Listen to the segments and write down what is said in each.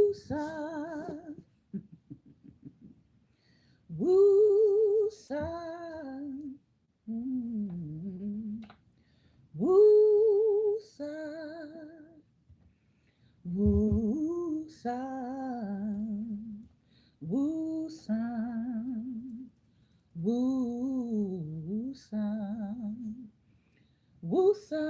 Woo-sa, woo-sa, mm, woo-sa, woo-sa, woo-sa, woo-sa, woo-sa,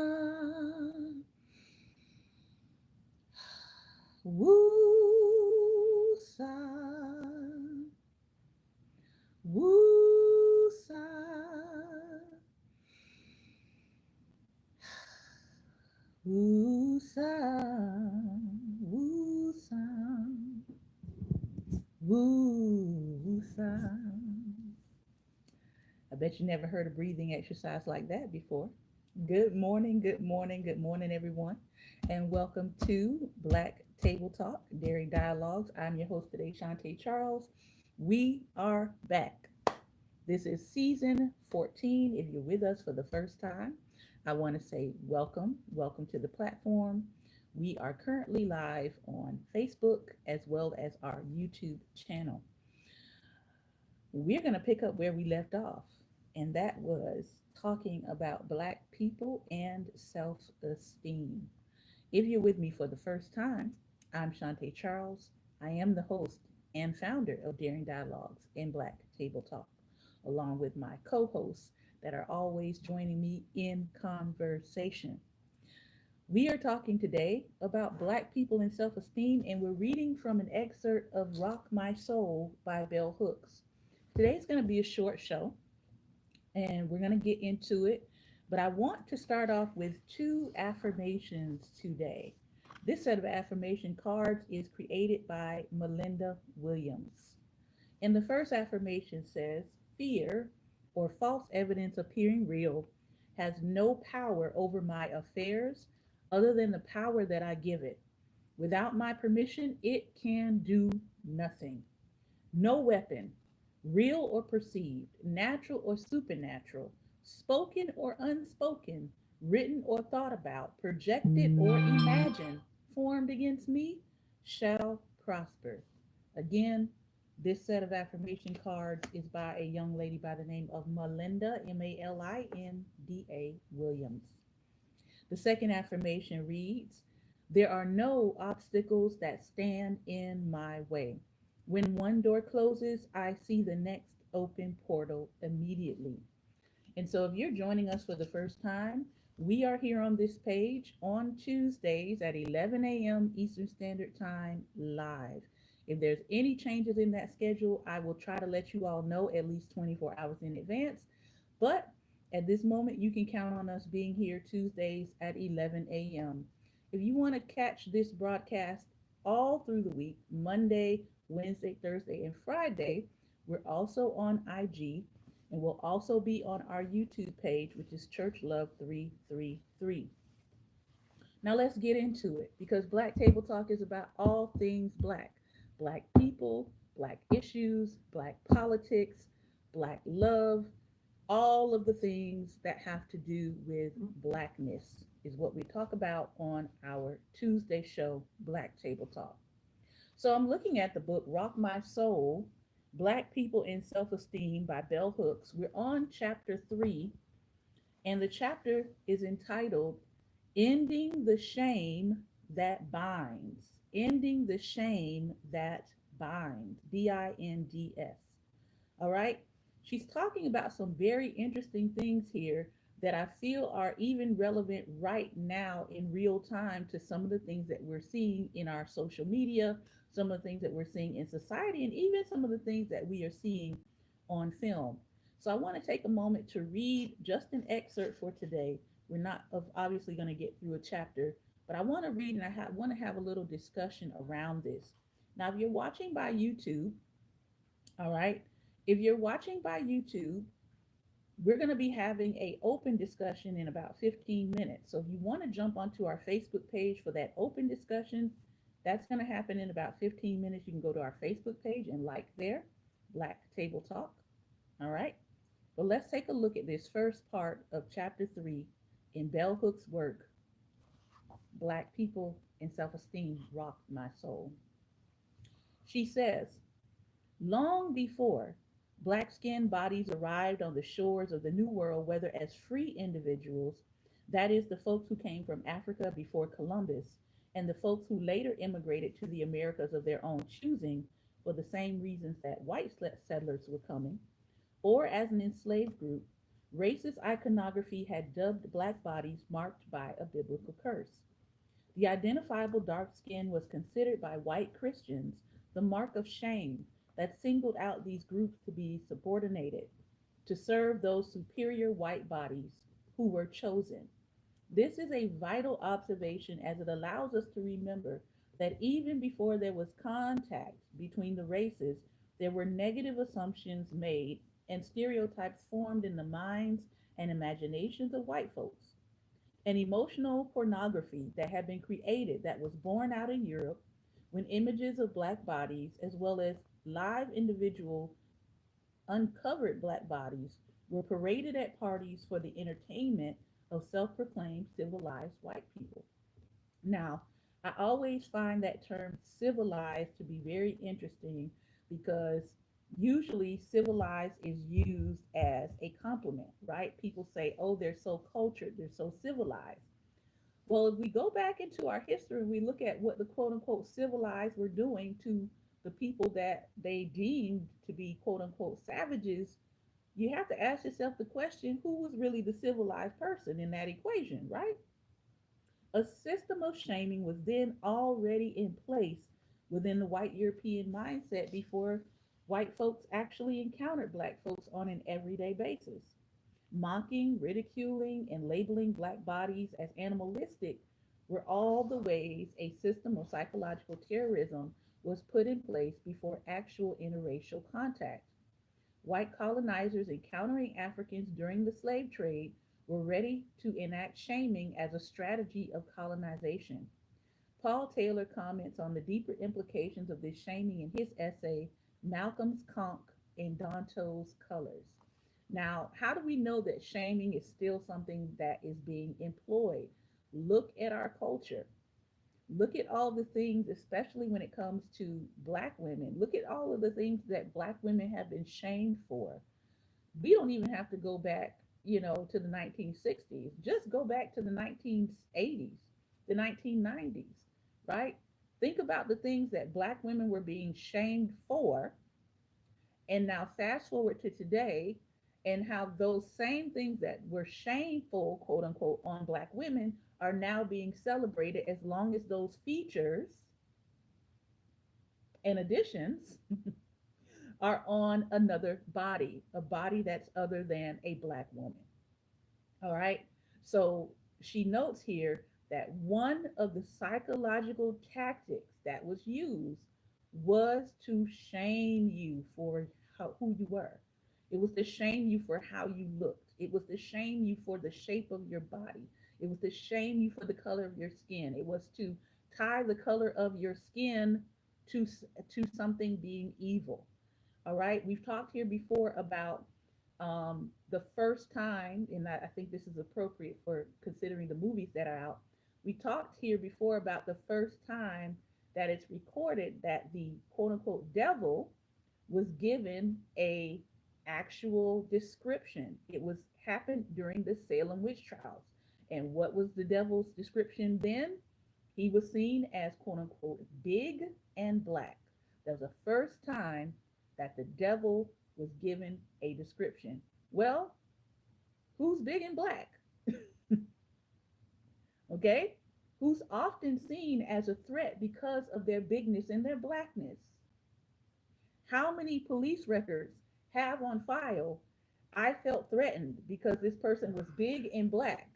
woo-sa, woo-sa, woo-sa, woo-sa, woo-sa. I bet you never heard a breathing exercise like that before. Good morning, good morning, good morning, everyone, and welcome to Black Table Talk, Daring Dialogues. I'm your host today, Shantae Charles. We are back. This is season 14. If you're with us for the first time, I want to say welcome. Welcome to the platform. We are currently live on Facebook as well as our YouTube channel. We're going to pick up where we left off, and that was talking about Black people and self esteem. If you're with me for the first time, I'm Shantae Charles. I am the host and founder of Daring Dialogues and Black Table Talk, along with my co hosts that are always joining me in conversation. We are talking today about Black people and self esteem, and we're reading from an excerpt of Rock My Soul by Bell Hooks. Today's going to be a short show, and we're going to get into it. But I want to start off with two affirmations today. This set of affirmation cards is created by Melinda Williams. And the first affirmation says, fear or false evidence appearing real has no power over my affairs other than the power that I give it. Without my permission, it can do nothing. No weapon, real or perceived, natural or supernatural, spoken or unspoken, written or thought about, projected or imagined, formed against me, shall prosper. Again, this set of affirmation cards is by a young lady by the name of Melinda, Malinda Williams. The second affirmation reads, there are no obstacles that stand in my way. When one door closes, I see the next open portal immediately. And so if you're joining us for the first time, we are here on this page on Tuesdays at 11 a.m. Eastern Standard Time live. If there's any changes in that schedule, I will try to let you all know at least 24 hours in advance. But at this moment, you can count on us being here Tuesdays at 11 a.m. If you want to catch this broadcast all through the week, Monday, Wednesday, Thursday, and Friday, we're also on IG, and we'll also be on our YouTube page, which is Church Love 333. Now let's get into it, because Black Table Talk is about all things Black. Black people, Black issues, Black politics, Black love, all of the things that have to do with Blackness is what we talk about on our Tuesday show, Black Table Talk. So I'm looking at the book Rock My Soul, Black People and Self Esteem by Bell Hooks. We're on chapter 3, and the chapter is entitled Ending the Shame That Binds. Ending the Shame That Binds. BINDS. All right? She's talking about some very interesting things here that I feel are even relevant right now in real time to some of the things that we're seeing in our social media, some of the things that we're seeing in society, and even some of the things that we are seeing on film. So I want to take a moment to read just an excerpt for today. We're not obviously going to get through a chapter, but I want to read and I want to have a little discussion around this. Now, if you're watching by YouTube, all right, if you're watching by YouTube, we're going to be having a open discussion in about 15 minutes. So if you want to jump onto our Facebook page for that open discussion, that's going to happen in about 15 minutes. You can go to our Facebook page and like there, Black Table Talk. All right. But let's take a look at this first part of chapter 3 in Bell Hooks' work, Black People and Self Esteem Rock My Soul. She says, long before black skinned bodies arrived on the shores of the New World, whether as free individuals, that is, the folks who came from Africa before Columbus, and the folks who later immigrated to the Americas of their own choosing for the same reasons that white settlers were coming, or as an enslaved group, racist iconography had dubbed black bodies marked by a biblical curse. The identifiable dark skin was considered by white Christians the mark of shame that singled out these groups to be subordinated, to serve those superior white bodies who were chosen. This is a vital observation as it allows us to remember that even before there was contact between the races, there were negative assumptions made and stereotypes formed in the minds and imaginations of white folks. An emotional pornography that had been created that was born out in Europe when images of black bodies, as well as live individual uncovered black bodies, were paraded at parties for the entertainment of self proclaimed civilized white people. Now, I always find that term civilized to be very interesting because usually civilized is used as a compliment, right? People say, oh, they're so cultured, they're so civilized. Well, if we go back into our history and we look at what the quote unquote civilized were doing to the people that they deemed to be quote unquote savages, you have to ask yourself the question, who was really the civilized person in that equation, right? A system of shaming was then already in place within the white European mindset before white folks actually encountered black folks on an everyday basis. Mocking, ridiculing, and labeling black bodies as animalistic were all the ways a system of psychological terrorism was put in place before actual interracial contact. White colonizers encountering Africans during the slave trade were ready to enact shaming as a strategy of colonization. Paul Taylor comments on the deeper implications of this shaming in his essay, Malcolm's Conch in Danto's Colors. Now, how do we know that shaming is still something that is being employed? Look at our culture. Look at all the things, especially when it comes to Black women. Look at all of the things that Black women have been shamed for. We don't even have to go back, to the 1960s. Just go back to the 1980s, the 1990s, right? Think about the things that Black women were being shamed for, and now fast forward to today, and how those same things that were shameful, quote unquote, on Black women are now being celebrated as long as those features and additions are on another body, a body that's other than a Black woman. All right. So she notes here that one of the psychological tactics that was used was to shame you for who you were. It was to shame you for how you looked. It was to shame you for the shape of your body. It was to shame you for the color of your skin. It was to tie the color of your skin to something being evil. All right. We've talked here before about the first time, and I think this is appropriate for considering the movies that are out. We talked here before about the first time that it's recorded that the quote unquote devil was given a actual description. It was happened during the Salem witch trials. And what was the devil's description then? He was seen as quote unquote big and black. That was the first time that the devil was given a description. Well, who's big and black? Okay? Who's often seen as a threat because of their bigness and their blackness. How many police records have on file? I felt threatened because this person was big and black.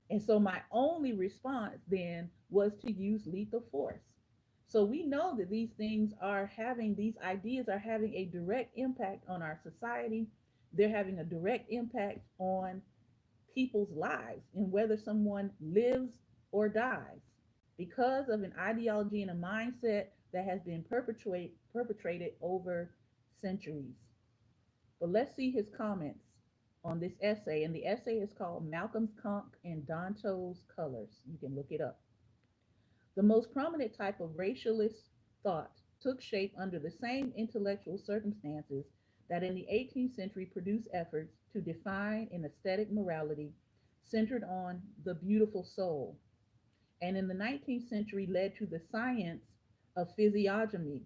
And so my only response then was to use lethal force. So we know that these ideas are having a direct impact on our society. They're having a direct impact on people's lives and whether someone lives or dies because of an ideology and a mindset that has been perpetrated over centuries. But let's see his comments on this essay. And the essay is called Malcolm's Conch and Danto's Colors. You can look it up. The most prominent type of racialist thought took shape under the same intellectual circumstances that in the 18th century produced efforts to define an aesthetic morality centered on the beautiful soul, and in the 19th century led to the science of physiognomy,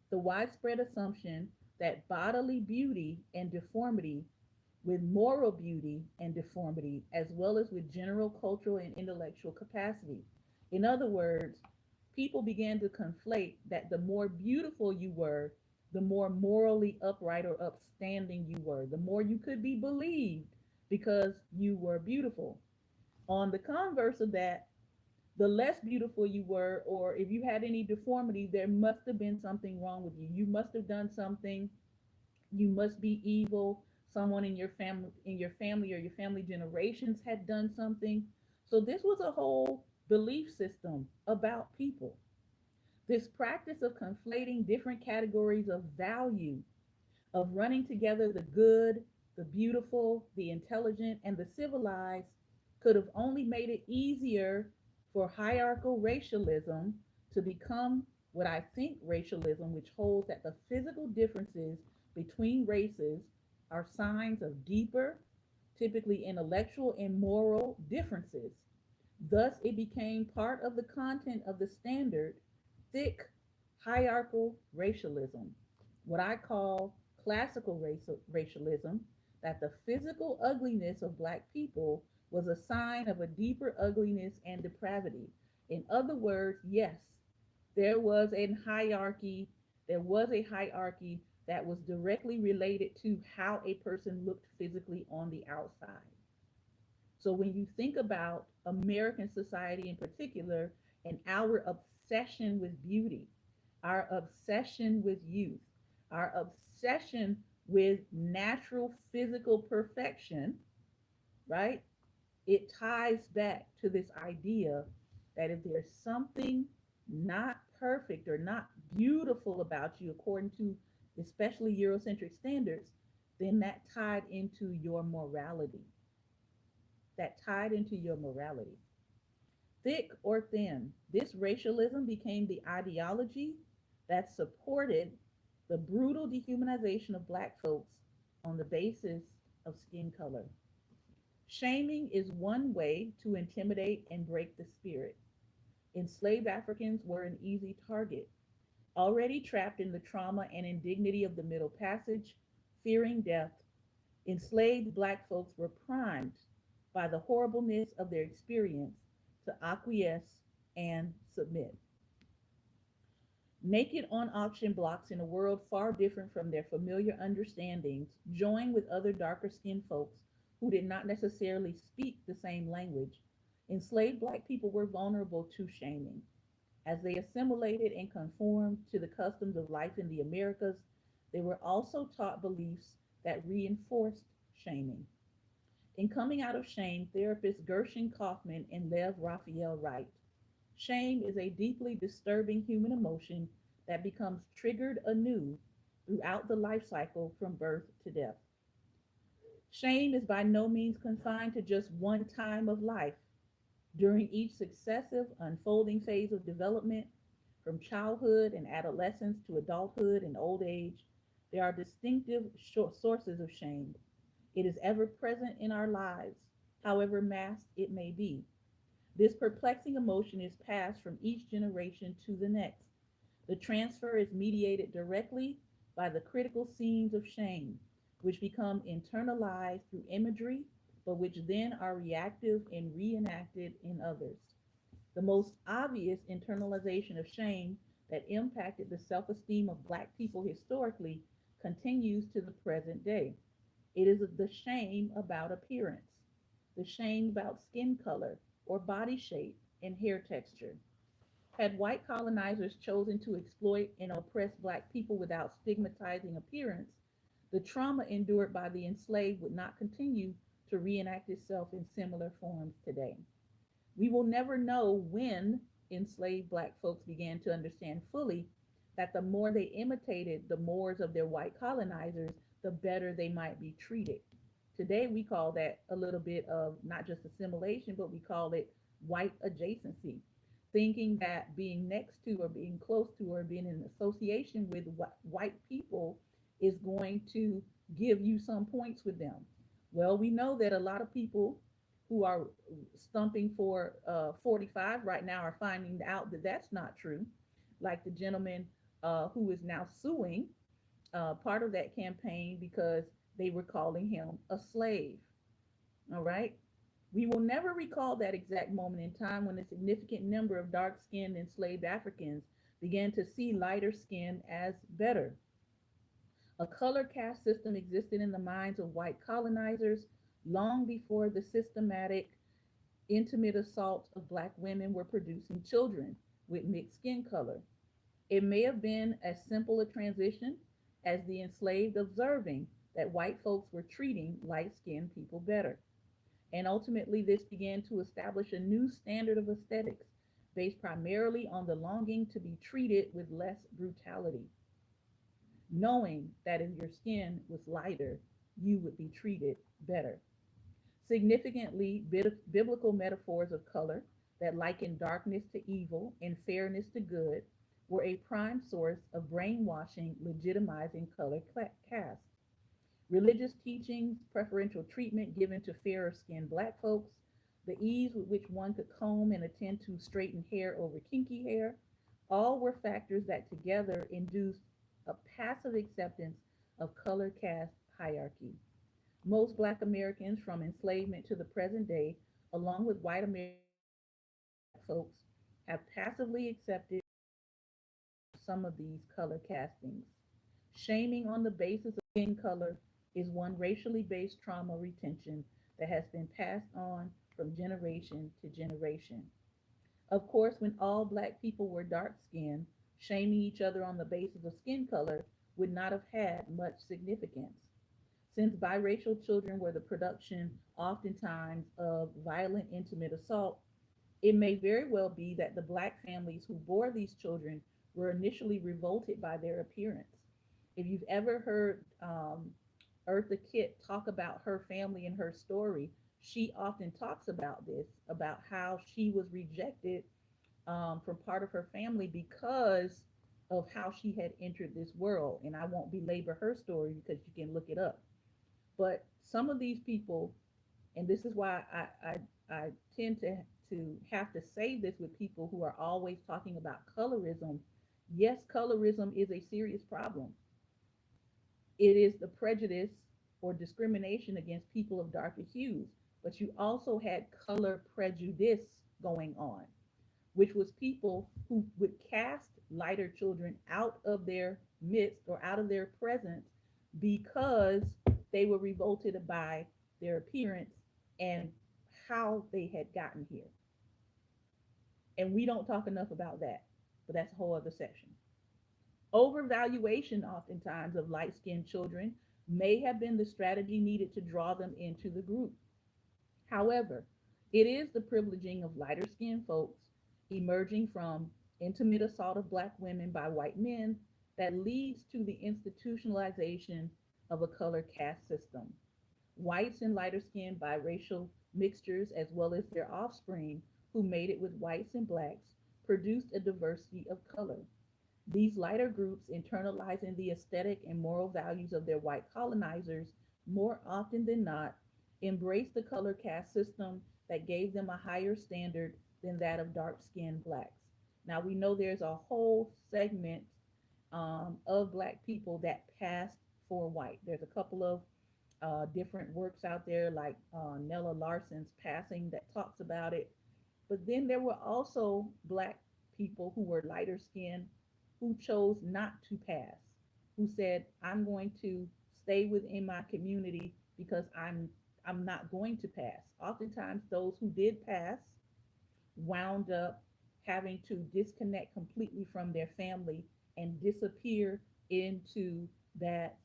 the widespread assumption that bodily beauty and deformity, with moral beauty and deformity, as well as with general cultural and intellectual capacity. In other words, people began to conflate that the more beautiful you were, the more morally upright or upstanding you were, the more you could be believed because you were beautiful. On the converse of that, the less beautiful you were, or if you had any deformity, there must have been something wrong with you. You must have done something. You must be evil. Someone in your family, or your family generations had done something. So this was a whole belief system about people. This practice of conflating different categories of value, of running together the good, the beautiful, the intelligent, and the civilized, could have only made it easier for hierarchical racialism to become what I think racialism, which holds that the physical differences between races are signs of deeper, typically intellectual and moral differences. Thus, it became part of the content of the standard thick hierarchical racialism, what I call classical racialism, that the physical ugliness of Black people was a sign of a deeper ugliness and depravity. In other words, yes, there was a hierarchy, there was a hierarchy that was directly related to how a person looked physically on the outside. So when you think about American society in particular and our obsession with beauty, our obsession with youth, our obsession with natural physical perfection, right? It ties back to this idea that if there's something not perfect or not beautiful about you, according to especially Eurocentric standards, then that tied into your morality. That tied into your morality. Thick or thin, this racialism became the ideology that supported the brutal dehumanization of Black folks on the basis of skin color. Shaming is one way to intimidate and break the spirit. Enslaved Africans were an easy target, already trapped in the trauma and indignity of the Middle Passage, fearing death. Enslaved Black folks were primed by the horribleness of their experience to acquiesce and submit. Naked on auction blocks in a world far different from their familiar understandings, joined with other darker skinned folks who did not necessarily speak the same language, enslaved Black people were vulnerable to shaming. As they assimilated and conformed to the customs of life in the Americas, they were also taught beliefs that reinforced shaming. In Coming Out of Shame, therapists Gershon Kaufman and Lev Raphael write, shame is a deeply disturbing human emotion that becomes triggered anew throughout the life cycle from birth to death. Shame is by no means confined to just one time of life. During each successive unfolding phase of development, from childhood and adolescence to adulthood and old age, there are distinctive sources of shame. It is ever present in our lives, however masked it may be. This perplexing emotion is passed from each generation to the next. The transfer is mediated directly by the critical scenes of shame, which become internalized through imagery, but which then are reactive and reenacted in others. The most obvious internalization of shame that impacted the self esteem of Black people historically continues to the present day. It is the shame about appearance, the shame about skin color or body shape and hair texture. Had white colonizers chosen to exploit and oppress Black people without stigmatizing appearance, the trauma endured by the enslaved would not continue to reenact itself in similar forms today. We will never know when enslaved Black folks began to understand fully that the more they imitated the mores of their white colonizers, the better they might be treated. Today, we call that a little bit of not just assimilation, but we call it white adjacency. thinking that being next to or being close to or being in association with white people is going to give you some points with them. Well, we know that a lot of people who are stumping for 45 right now are finding out that that's not true. Like the gentleman who is now suing part of that campaign because they were calling him a slave. All right. We will never recall that exact moment in time when a significant number of dark skinned enslaved Africans began to see lighter skin as better. A color caste system existed in the minds of white colonizers long before the systematic, intimate assaults of black women were producing children with mixed skin color. It may have been as simple a transition as the enslaved observing that white folks were treating light skinned people better. And ultimately, this began to establish a new standard of aesthetics based primarily on the longing to be treated with less brutality, knowing that if your skin was lighter, you would be treated better. Significantly, biblical metaphors of color that liken darkness to evil and fairness to good were a prime source of brainwashing, legitimizing color caste. Religious teachings, preferential treatment given to fairer skinned black folks, the ease with which one could comb and attend to straightened hair over kinky hair, all were factors that together induced a passive acceptance of color caste hierarchy. Most black Americans from enslavement to the present day, along with white American folks, have passively accepted some of these color castings. Shaming on the basis of skin color is one racially based trauma retention that has been passed on from generation to generation. Of course, when all black people were dark skinned, shaming each other on the basis of skin color would not have had much significance. Since biracial children were the production, oftentimes, of violent intimate assault, it may very well be that the black families who bore these children were initially revolted by their appearance. If you've ever heard Eartha Kitt talk about her family and her story, she often talks about this, about how she was rejected from part of her family because of how she had entered this world. And I won't belabor her story because you can look it up. But some of these people, and this is why I tend to have to say this with people who are always talking about colorism. Yes, colorism is a serious problem. It is the prejudice or discrimination against people of darker hues, but you also had color prejudice going on, which was people who would cast lighter children out of their midst or out of their presence because they were revolted by their appearance and how they had gotten here. And we don't talk enough about that, but that's a whole other section. Overvaluation, oftentimes, of light skinned children may have been the strategy needed to draw them into the group. However, it is the privileging of lighter skinned folks emerging from intimate assault of black women by white men that leads to the institutionalization of a color caste system. Whites and lighter skinned biracial mixtures, as well as their offspring who mated with whites and blacks, produced a diversity of color. These lighter groups, internalizing the aesthetic and moral values of their white colonizers, more often than not, embraced the color caste system that gave them a higher standard than that of dark skinned blacks. Now, we know there's a whole segment of black people that passed for white. There's a couple of different works out there, like Nella Larson's Passing, that talks about it. But then there were also black people who were lighter skinned who chose not to pass, who said, I'm going to stay within my community because I'm not going to pass. Oftentimes those who did pass wound up having to disconnect completely from their family and disappear into that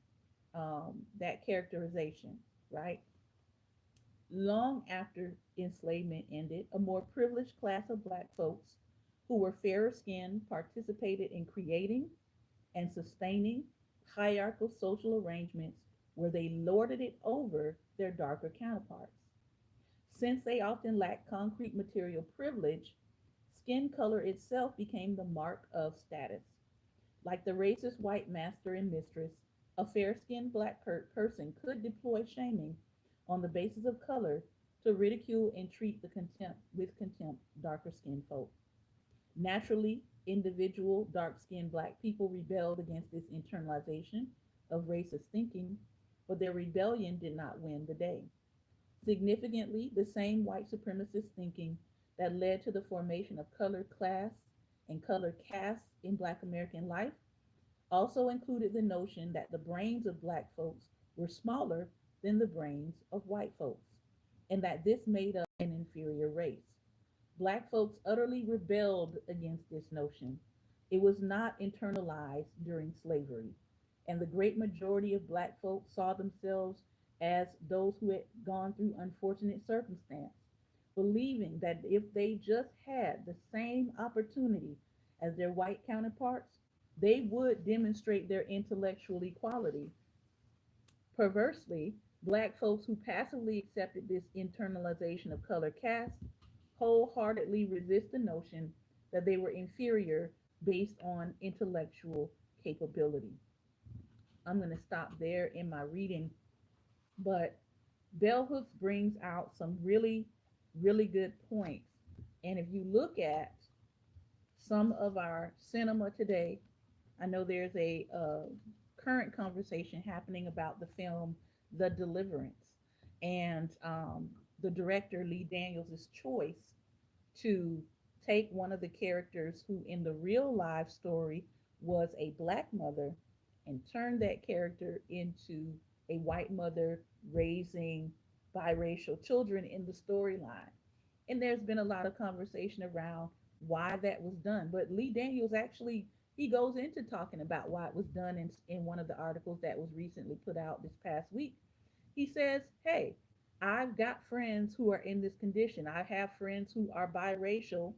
that characterization, right? Long after enslavement ended, a more privileged class of black folks who were fairer skinned participated in creating and sustaining hierarchical social arrangements where they lorded it over their darker counterparts. Since they often lacked concrete material privilege, Skin color itself became the mark of status. Like the racist white master and mistress, a fair skinned black person could deploy shaming on the basis of color to ridicule and treat with contempt darker skinned folk. Naturally, individual dark skinned black people rebelled against this internalization of racist thinking, but their rebellion did not win the day. Significantly, the same white supremacist thinking that led to the formation of color class and color castes in black American life also included the notion that the brains of black folks were smaller than the brains of white folks, and that this made us an inferior race. Black folks utterly rebelled against this notion. It was not internalized during slavery, and the great majority of black folks saw themselves as those who had gone through unfortunate circumstance, believing that if they just had the same opportunity as their white counterparts, they would demonstrate their intellectual equality. Perversely, black folks who passively accepted this internalization of color caste wholeheartedly resist the notion that they were inferior based on intellectual capability. I'm going to stop there in my reading, but Bell Hooks brings out some really, really good points. And if you look at some of our cinema today, I know there's a current conversation happening about the film The Deliverance, and the director Lee Daniels' choice to take one of the characters who in the real life story was a black mother and turn that character into a white mother raising biracial children in the storyline. And there's been a lot of conversation around why that was done. But Lee Daniels actually he goes into talking about why it was done in one of the articles that was recently put out this past week. He says, hey, I've got friends who are in this condition. I have friends who are biracial,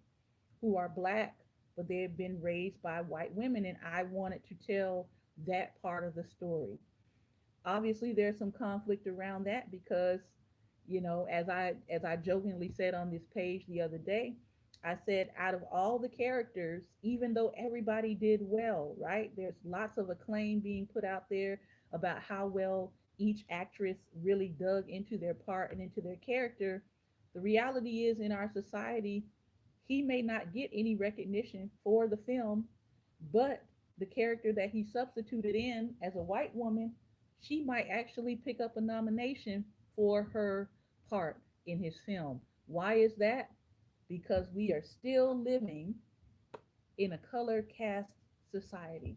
who are black, but they have been raised by white women, and I wanted to tell that part of the story. Obviously there's some conflict around that because as I jokingly said on this page the other day, I said out of all the characters, even though everybody did well, right, there's lots of acclaim being put out there about how well each actress really dug into their part and into their character. The reality is, in our society, he may not get any recognition for the film, but the character that he substituted in as a white woman, she might actually pick up a nomination for her part in his film. Why is that? Because we are still living in a color caste society.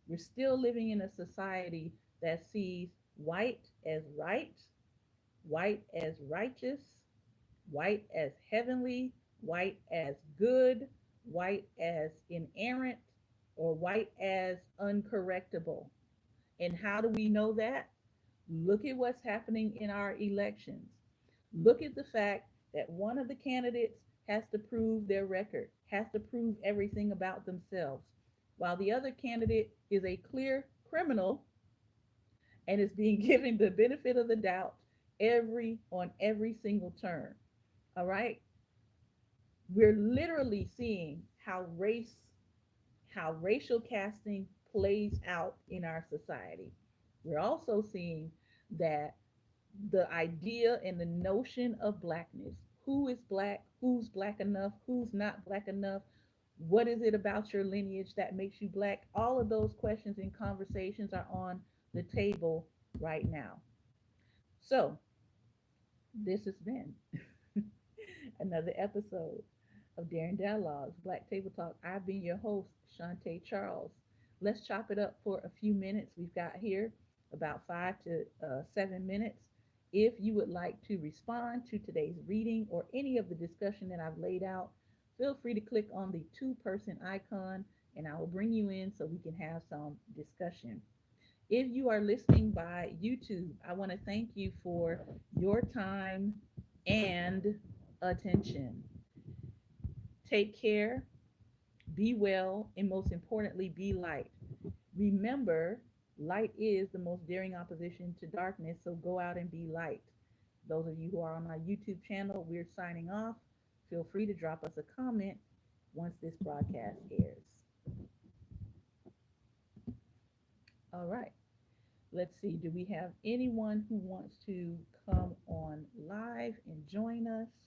We're still living in a society that sees white as right, white as righteous, white as heavenly, white as good, white as inerrant, or white as uncorrectable. And how do we know that? Look at what's happening in our elections. Look at the fact that one of the candidates has to prove their record, has to prove everything about themselves, while the other candidate is a clear criminal and is being given the benefit of the doubt every single turn. All right? We're literally seeing how racial casting plays out in our society. We're also seeing that the idea and the notion of blackness, who is black, who's black enough, who's not black enough, what is it about your lineage that makes you black, all of those questions and conversations are on the table right now. So this has been another episode of Daring Dialogues, Black Table Talk. I've been your host, Shantae Charles. Let's chop it up for a few minutes. We've got here about 5 to 7 minutes. If you would like to respond to today's reading or any of the discussion that I've laid out, feel free to click on the two-person icon and I will bring you in so we can have some discussion. If you are listening by YouTube, I want to thank you for your time and attention. Take care, be well, and most importantly, be light. Remember, light is the most daring opposition to darkness, so go out and be light. Those of you who are on my YouTube channel, we're signing off. Feel free to drop us a comment once this broadcast airs. All right. Let's see. Do we have anyone who wants to come on live and join us?